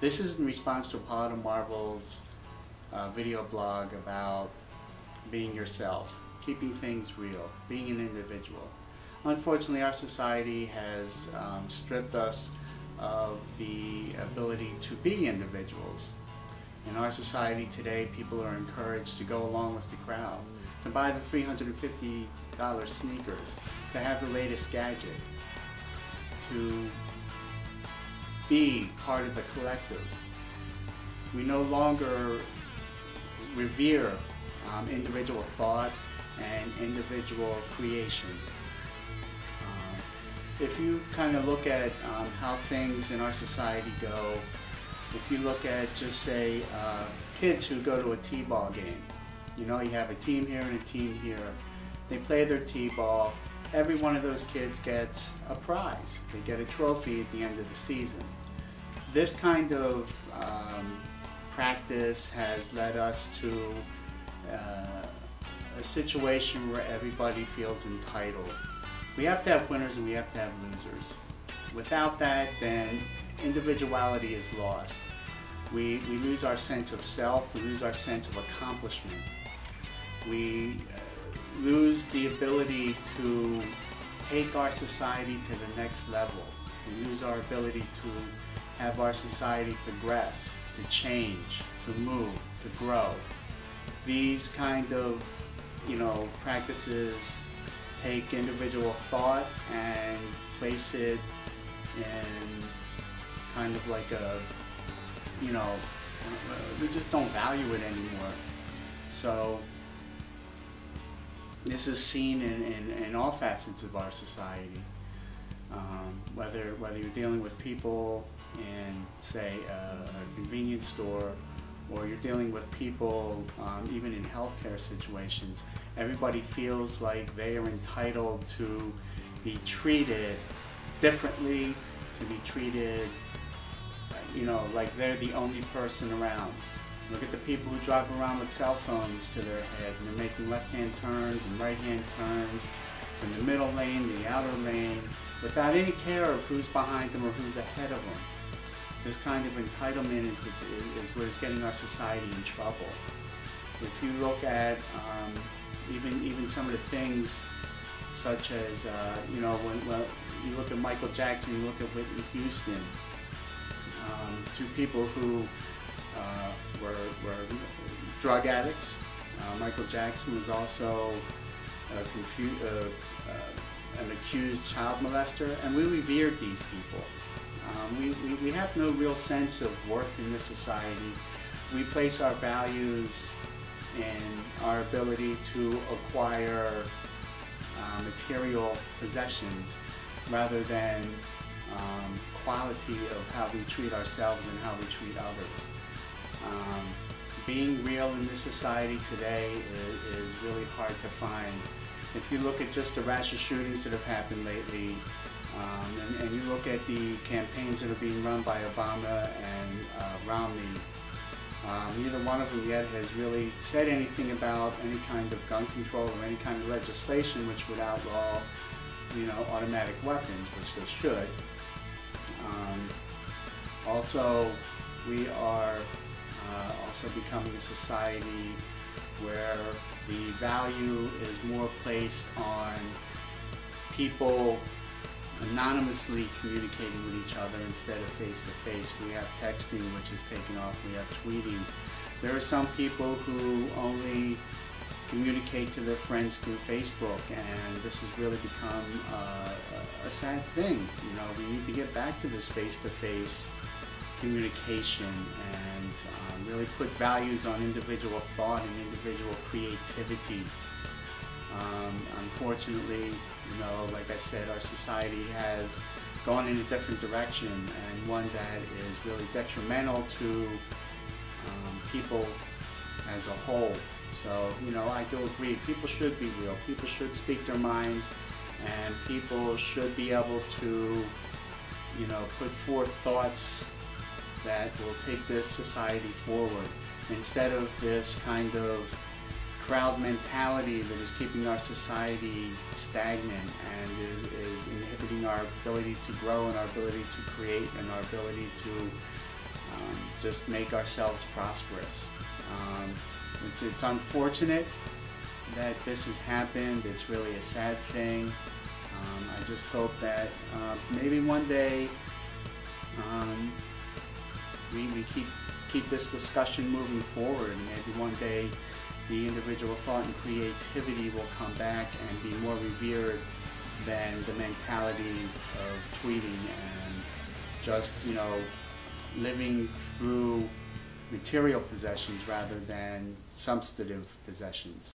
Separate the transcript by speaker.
Speaker 1: This is in response to Paula Marvel's video blog about being yourself, keeping things real, being an individual. Unfortunately, our society has stripped us of the ability to be individuals. In our society today, people are encouraged to go along with the crowd, to buy the $350 sneakers, to have the latest gadget, to be part of the collective. We no longer revere individual thought and individual creation. If you kind of look at how things in our society go, if you look at just say kids who go to a t-ball game, you know, you have a team here and a team here, they play their t-ball, every one of those kids gets a prize, they get a trophy at the end of the season. This kind of practice has led us to a situation where everybody feels entitled. We have to have winners and we have to have losers. Without that, then individuality is lost. We lose our sense of self, we lose our sense of accomplishment. We lose the ability to take our society to the next level. We lose our ability to have our society progress, to change, to move, to grow. These kind of, practices take individual thought and place it in kind of like a, we just don't value it anymore. So this is seen in all facets of our society. Whether you're dealing with people in, say, a convenience store, or you're dealing with people even in healthcare situations, everybody feels like they are entitled to be treated differently, to be treated, like they're the only person around. Look at the people who drive around with cell phones to their head, and they're making left-hand turns and right-hand turns from the middle lane to the outer lane without any care of who's behind them or who's ahead of them. This kind of entitlement is what is getting our society in trouble. If you look at even some of the things such as, when you look at Michael Jackson, you look at Whitney Houston, two people who were drug addicts. Michael Jackson was also an accused child molester, and we revered these people. We have no real sense of worth in this society. We place our values in our ability to acquire material possessions rather than quality of how we treat ourselves and how we treat others. Being real in this society today is really hard to find. If you look at just the rash of shootings that have happened lately, and you look at the campaigns that are being run by Obama and Romney, neither one of them yet has really said anything about any kind of gun control or any kind of legislation which would outlaw, automatic weapons, which they should. Also, we are also becoming a society where the value is more placed on people anonymously communicating with each other instead of face-to-face. We have texting, which is taken off. We have tweeting. There are some people who only communicate to their friends through Facebook, and this has really become a sad thing. We need to get back to this face-to-face communication and really put values on individual thought and individual creativity. Unfortunately, like I said, our society has gone in a different direction, and one that is really detrimental to people as a whole. So, I do agree, people should be real, people should speak their minds, and people should be able to, put forth thoughts that will take this society forward, instead of this kind of crowd mentality that is keeping our society stagnant and is inhibiting our ability to grow and our ability to create and our ability to just make ourselves prosperous. It's unfortunate that this has happened. It's really a sad thing. I just hope that maybe one day we keep this discussion moving forward, and maybe one day the individual thought and creativity will come back and be more revered than the mentality of tweeting and just, living through material possessions rather than substantive possessions.